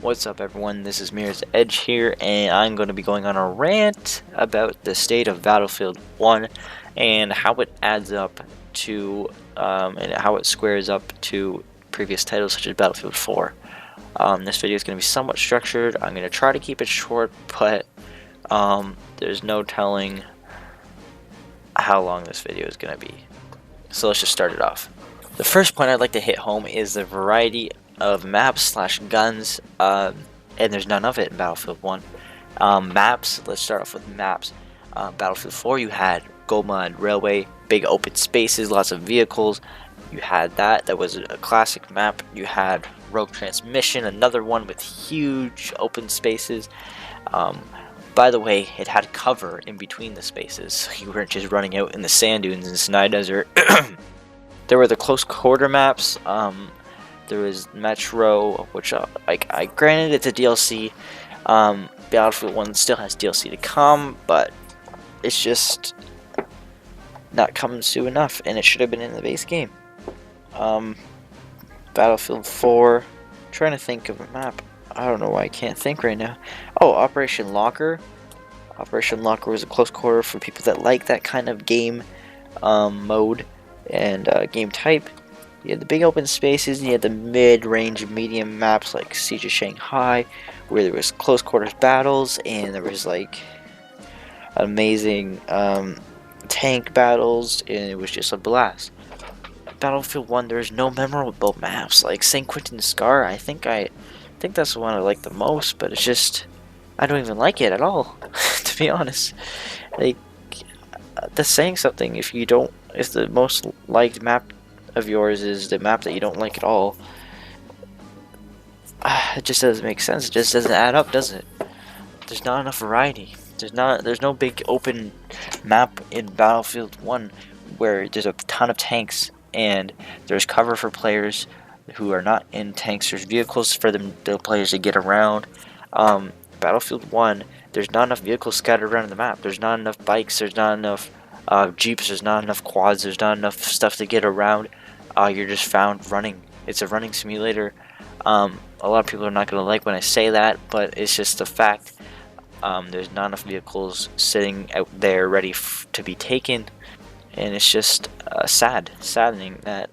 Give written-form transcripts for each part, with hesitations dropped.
What's up everyone, this is Mirror's Edge here, and I'm going to be going on a rant about the state of Battlefield 1 and how it adds up to, and how it squares up to previous titles such as Battlefield 4. This video is going to be somewhat structured. I'm going to try to keep it short, but there's no telling how long this video is going to be. So let's just start it off. The first point I'd like to hit home is the variety of maps slash guns, and there's none of it in Battlefield 1. Maps, let's start off with maps. Battlefield 4, you had Gold Mine Railway, big open spaces, lots of vehicles. You had that was a classic map. You had Rogue Transmission, another one with huge open spaces. By the way, it had cover in between the spaces, so you weren't just running out in the sand dunes in Sinai Desert. There were the close quarter maps. There was Metro, which I granted it's a DLC. Battlefield 1 still has DLC to come, but it's just not coming soon enough, and it should have been in the base game. Battlefield 4, trying to think of a map. I don't know why I can't think right now. Oh, Operation Locker. Operation Locker was a close quarter for people that like that kind of game mode and game type. You had the big open spaces, and you had the mid-range medium maps like Siege of Shanghai, where there was close quarters battles, and there was like amazing tank battles, and it was just a blast. Battlefield 1, there's no memorable maps like St. Quentin Scar. I think that's the one I like the most, but it's just I don't even like it at all, to be honest. Like, that's saying something if the most liked map of yours is the map that you don't like at all. It just doesn't make sense. It just doesn't add up, does it? There's not enough variety. There's no big open map in Battlefield 1 where there's a ton of tanks and there's cover for players who are not in tanks. There's vehicles for the players to get around. Battlefield 1, there's not enough vehicles scattered around the map. There's not enough bikes. There's not enough jeeps. There's not enough quads. There's not enough stuff to get around. You're just found running. It's a running simulator. A lot of people are not going to like when I say that, but it's just a fact. There's not enough vehicles sitting out there ready to be taken, and it's just saddening that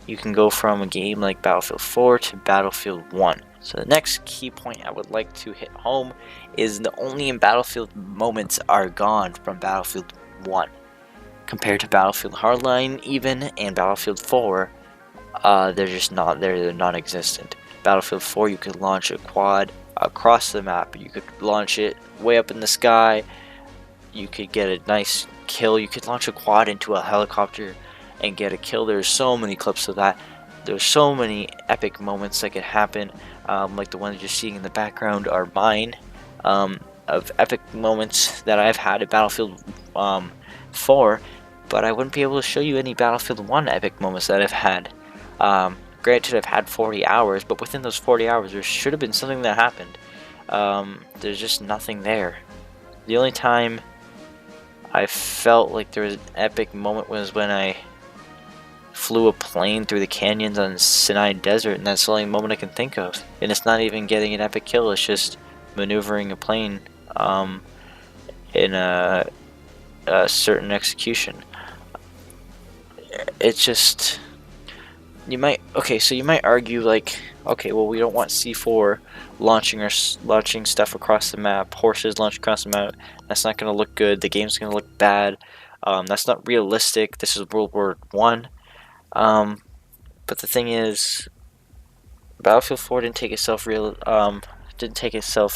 you can go from a game like Battlefield 4 to Battlefield 1. So the next key point I would like to hit home is the only in Battlefield moments are gone from Battlefield 1. Compared to Battlefield Hardline even and Battlefield 4, they're just not there. They're non-existent. Battlefield 4, you could launch a quad across the map. You could launch it way up in the sky. You could get a nice kill. You could launch a quad into a helicopter and get a kill. There's so many clips of that. There's so many epic moments that could happen, like the ones you're seeing in the background are mine, of epic moments that I've had at Battlefield 4. But I wouldn't be able to show you any Battlefield 1 epic moments that I've had. Granted, I've had 40 hours, but within those 40 hours, there should have been something that happened. There's just nothing there. The only time I felt like there was an epic moment was when I flew a plane through the canyons on Sinai Desert, and that's the only moment I can think of. And it's not even getting an epic kill, it's just maneuvering a plane in a certain execution. It's just, you might argue like, okay, well, we don't want C4 launching stuff across the map, horses launch across the map. That's not going to look good. The game's going to look bad. That's not realistic. This is World War I. But the thing is, Battlefield 4 didn't take itself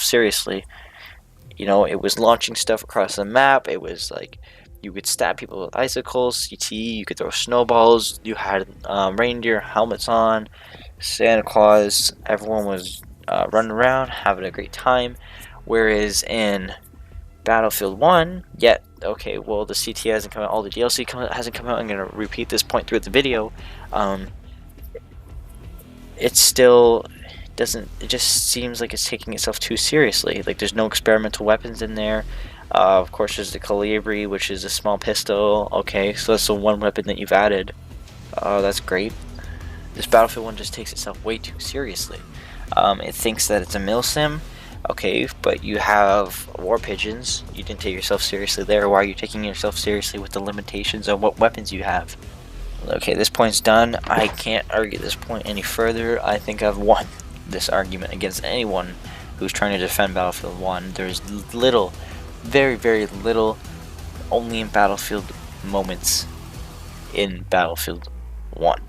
seriously. You know, it was launching stuff across the map. It was like you could stab people with icicles, CTE, you could throw snowballs, you had reindeer helmets on, Santa Claus, everyone was running around, having a great time. Whereas in Battlefield 1, okay, well, the CT hasn't come out, all the DLC hasn't come out, I'm going to repeat this point throughout the video. It still doesn't, it just seems like it's taking itself too seriously. Like, there's no experimental weapons in there. Of course, there's the Calibri, which is a small pistol. Okay, so that's the one weapon that you've added. That's great. This Battlefield 1 just takes itself way too seriously. It thinks that it's a milsim. Okay, but you have war pigeons. You didn't take yourself seriously there. Why are you taking yourself seriously with the limitations of what weapons you have? Okay, this point's done. I can't argue this point any further. I think I've won this argument against anyone who's trying to defend Battlefield 1. There's little, very, very little, only in Battlefield moments in Battlefield 1.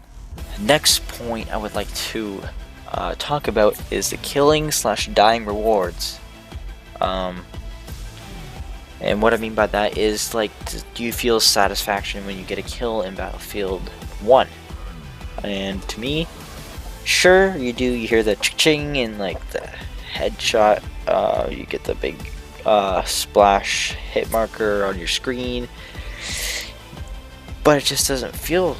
Next point I would like to talk about is the killing / dying rewards. And what I mean by that is, like, do you feel satisfaction when you get a kill in Battlefield 1? And to me, sure you do. You hear the ching and like the headshot, you get the big splash hit marker on your screen, but it just doesn't feel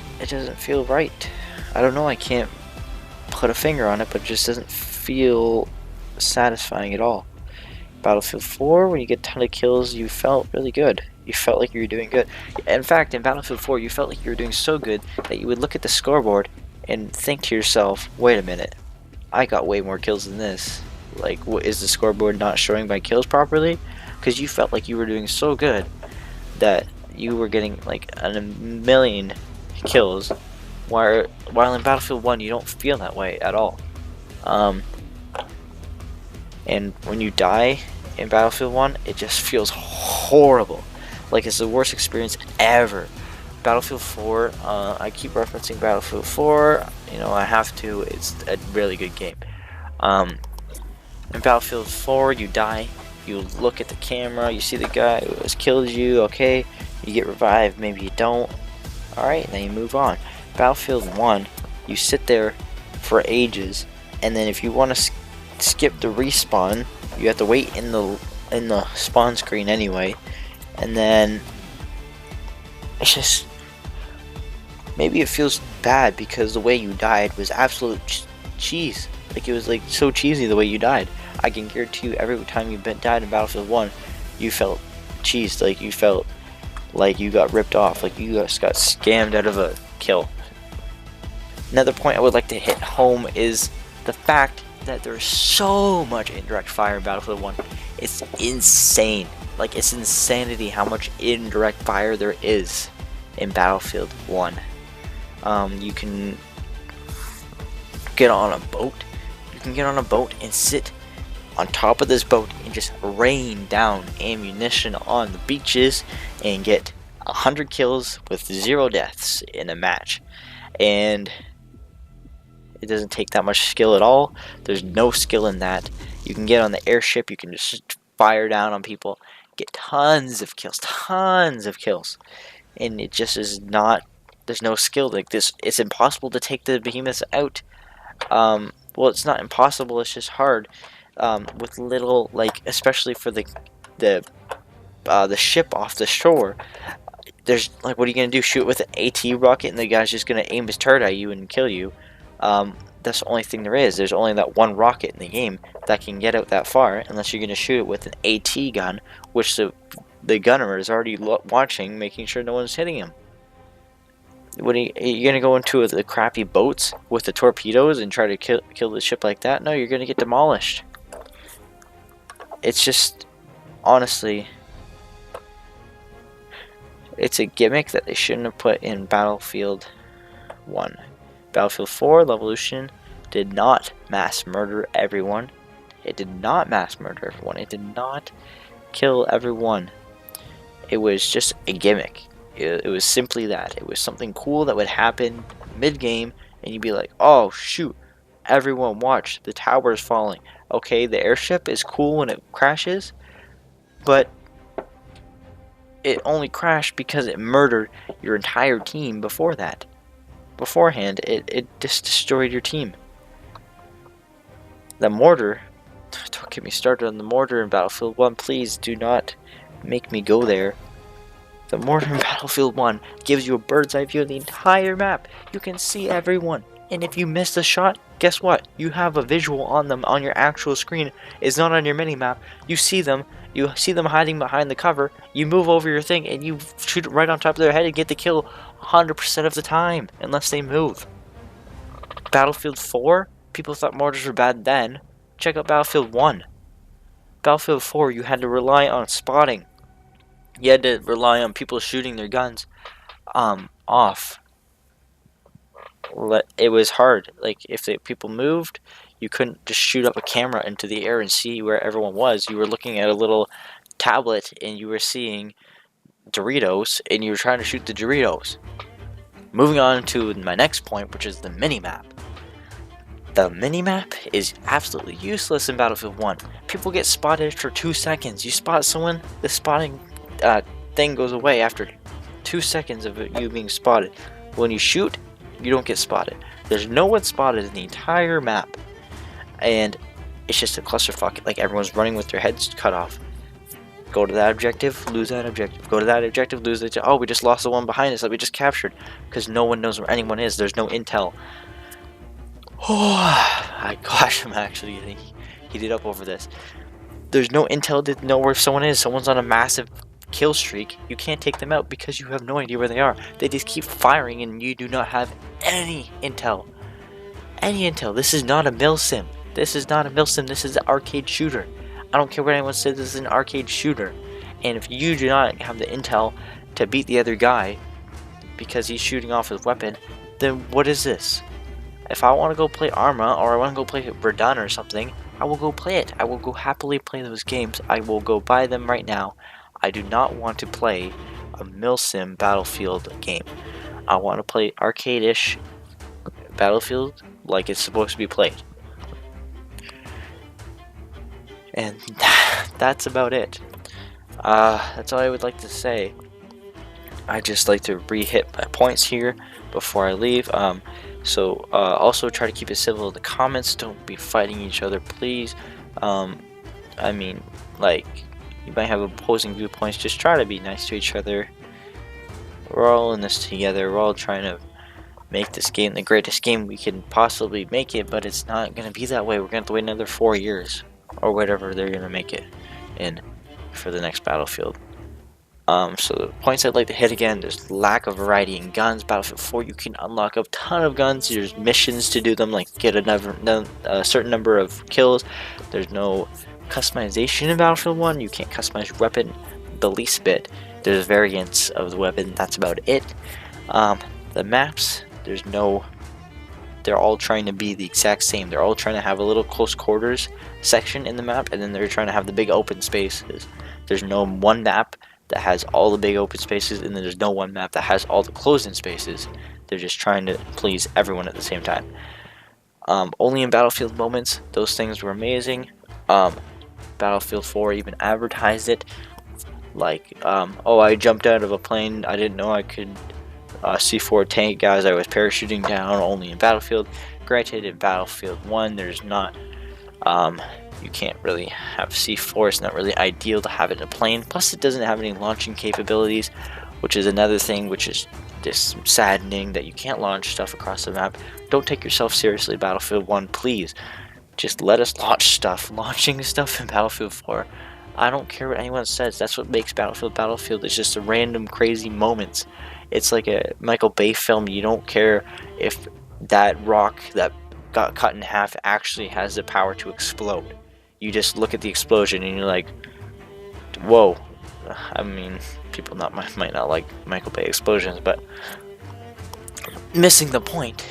right. I don't know, I can't put a finger on it, but it just doesn't feel satisfying at all. Battlefield 4, when you get a ton of kills, you felt really good. You felt like you were doing good. In fact, in Battlefield 4, you felt like you were doing so good that you would look at the scoreboard and think to yourself, wait a minute, I got way more kills than this. Like, is the scoreboard not showing my kills properly? Because you felt like you were doing so good that you were getting like a million kills, while in Battlefield 1 you don't feel that way at all. And when you die in Battlefield 1, it just feels horrible. Like it's the worst experience ever. Battlefield 4, I keep referencing Battlefield 4, you know, I have to, it's a really good game. In Battlefield 4, you die, you look at the camera, you see the guy who has killed you, okay, you get revived, maybe you don't, alright, then you move on. Battlefield 1, you sit there for ages, and then if you want to skip the respawn, you have to wait in the spawn screen anyway, and then it's just, maybe it feels bad because the way you died was absolute cheese. Like, it was like so cheesy the way you died. I can guarantee you every time you died in Battlefield 1, you felt cheesed. Like, you felt like you got ripped off, like you just got scammed out of a kill. Another point I would like to hit home is the fact that there's so much indirect fire in Battlefield 1. It's insane. Like, it's insanity how much indirect fire there is in Battlefield 1. You can get on a boat. You can get on a boat and sit on top of this boat and just rain down ammunition on the beaches and get 100 kills with 0 deaths in a match. And it doesn't take that much skill at all. There's no skill in that. You can get on the airship, you can just fire down on people, get tons of kills. And it just is not, there's no skill like this. It's impossible to take the behemoths out. Well, it's not impossible, it's just hard. With little, like, especially for the ship off the shore, there's, like, what are you gonna do, shoot with an AT rocket and the guy's just gonna aim his turret at you and kill you? That's the only thing there is. There's only that one rocket in the game that can get out that far, unless you're gonna shoot it with an AT gun, which the gunner is already watching, making sure no one's hitting him. What are you gonna go into the crappy boats with the torpedoes and try to kill the ship like that? No, you're gonna get demolished. It's just, honestly, it's a gimmick that they shouldn't have put in Battlefield 1. Battlefield 4, Levolution, did not mass murder everyone. It did not mass murder everyone. It did not kill everyone. It was just a gimmick. It was simply that. It was something cool that would happen mid-game, and you'd be like, oh, shoot, everyone watch, the tower is falling. Okay, the airship is cool when it crashes, but it only crashed because it murdered your entire team before that. Beforehand, it just destroyed your team. The mortar, don't get me started on the mortar in Battlefield 1, please do not make me go there. The mortar in Battlefield 1 gives you a bird's eye view of the entire map. You can see everyone, and if you miss a shot, guess what? You have a visual on them on your actual screen. It's not on your mini-map. You see them hiding behind the cover, you move over your thing, and you shoot it right on top of their head and get the kill 100% of the time, unless they move. Battlefield 4, People thought mortars were bad then. Check out Battlefield 1. Battlefield 4, you had to rely on spotting. You had to rely on people shooting their guns off. It was hard. Like, if the people moved, you couldn't just shoot up a camera into the air and see where everyone was. You were looking at a little tablet and you were seeing Doritos and you were trying to shoot the Doritos. Moving on to my next point, which is the minimap. The minimap is absolutely useless in Battlefield 1. People get spotted for 2 seconds. You spot someone, the spotting thing goes away after 2 seconds of you being spotted. When you shoot, you don't get spotted. There's no one spotted in the entire map. And it's just a clusterfuck. Like, everyone's running with their heads cut off. Go to that objective, lose that objective. Go to that objective, lose it. Oh, we just lost the one behind us that we just captured. Because no one knows where anyone is. There's no intel. Oh my gosh, I'm actually getting heated up over this. There's no intel to know where someone is. Someone's on a massive kill streak. You can't take them out because you have no idea where they are. They just keep firing and you do not have any intel. Any intel. This is not a milsim. This is not a milsim. This is an arcade shooter. I don't care what anyone says, this is an arcade shooter. And if you do not have the intel to beat the other guy because he's shooting off his weapon, then what is this? If I want to go play Arma or I want to go play Verdun or something, I will go play it. I will go happily play those games. I will go buy them right now. I do not want to play a milsim Battlefield game. I want to play arcade-ish Battlefield like it's supposed to be played. And that's about it. That's all I would like to say. I just like to re-hit my points here before I leave. Also try to keep it civil in the comments. Don't be fighting each other, please. I mean, like, you might have opposing viewpoints. Just try to be nice to each other. We're all in this together. We're all trying to make this game the greatest game we can possibly make it, but it's not going to be that way. We're going to have to wait another 4 years or whatever they're going to make it in for the next Battlefield. So the points I'd like to hit again, there's lack of variety in guns. Battlefield 4, you can unlock a ton of guns. There's missions to do them, like get a certain number of kills. There's no customization in Battlefield 1. You can't customize your weapon the least bit. There's variants of the weapon. That's about it. The maps, they're all trying to be the exact same. They're all trying to have a little close quarters section in the map, and then they're trying to have the big open spaces. There's no one map that has all the big open spaces, and then there's no one map that has all the closed-in spaces. They're just trying to please everyone at the same time. Only in Battlefield moments, those things were amazing. Battlefield 4 even advertised it. Like, oh, I jumped out of a plane. I didn't know I could C4 tank guys. I was parachuting down. Only in Battlefield. Granted, in Battlefield 1, there's not... you can't really have C4. It's not really ideal to have it in a plane. Plus, it doesn't have any launching capabilities, which is another thing which is just saddening, that you can't launch stuff across the map. Don't take yourself seriously, Battlefield 1, please. Just let us launch stuff. Launching stuff in Battlefield 4, I don't care what anyone says. That's what makes Battlefield. It's just a random crazy moments. It's like a Michael Bay film. You don't care if that rock that got cut in half actually has the power to explode. You just look at the explosion and you're like, whoa. I mean, people might not like Michael Bay explosions, but I'm missing the point.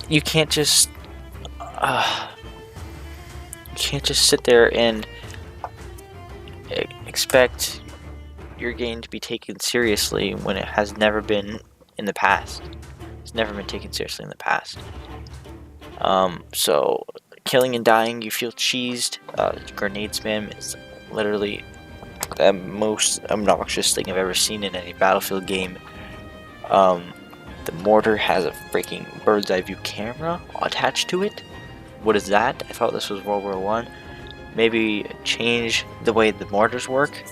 You can't just sit there and expect your game to be taken seriously when it has never been in the past. It's never been taken seriously in the past. So killing and dying, you feel cheesed. Grenade spam is literally the most obnoxious thing I've ever seen in any Battlefield game. The mortar has a freaking bird's eye view camera attached to it. What is that? I thought this was World War I. Maybe change the way the mortars work.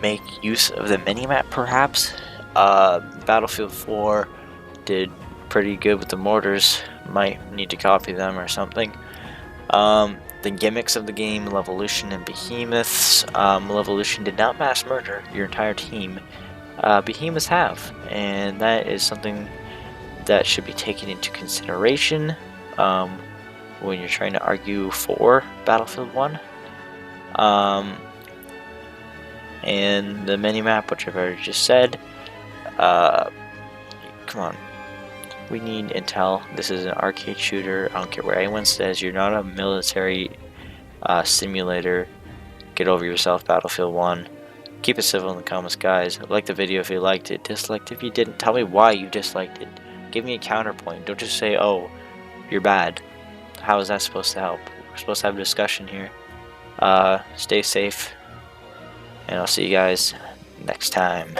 Make use of the minimap perhaps. Battlefield 4 did pretty good with the mortars. Might need to copy them or something. The gimmicks of the game, Levolution and Behemoths. Levolution did not mass murder your entire team. Behemoths have, and that is something that should be taken into consideration when you're trying to argue for Battlefield 1. And the minimap, which I've already just said. Come on. We need intel. This is an arcade shooter. I don't care what anyone says. You're not a military simulator. Get over yourself, Battlefield 1. Keep it civil in the comments, guys. Like the video if you liked it. Disliked if you didn't. Tell me why you disliked it. Give me a counterpoint. Don't just say, oh, you're bad. How is that supposed to help? We're supposed to have a discussion here. Stay safe. And I'll see you guys next time.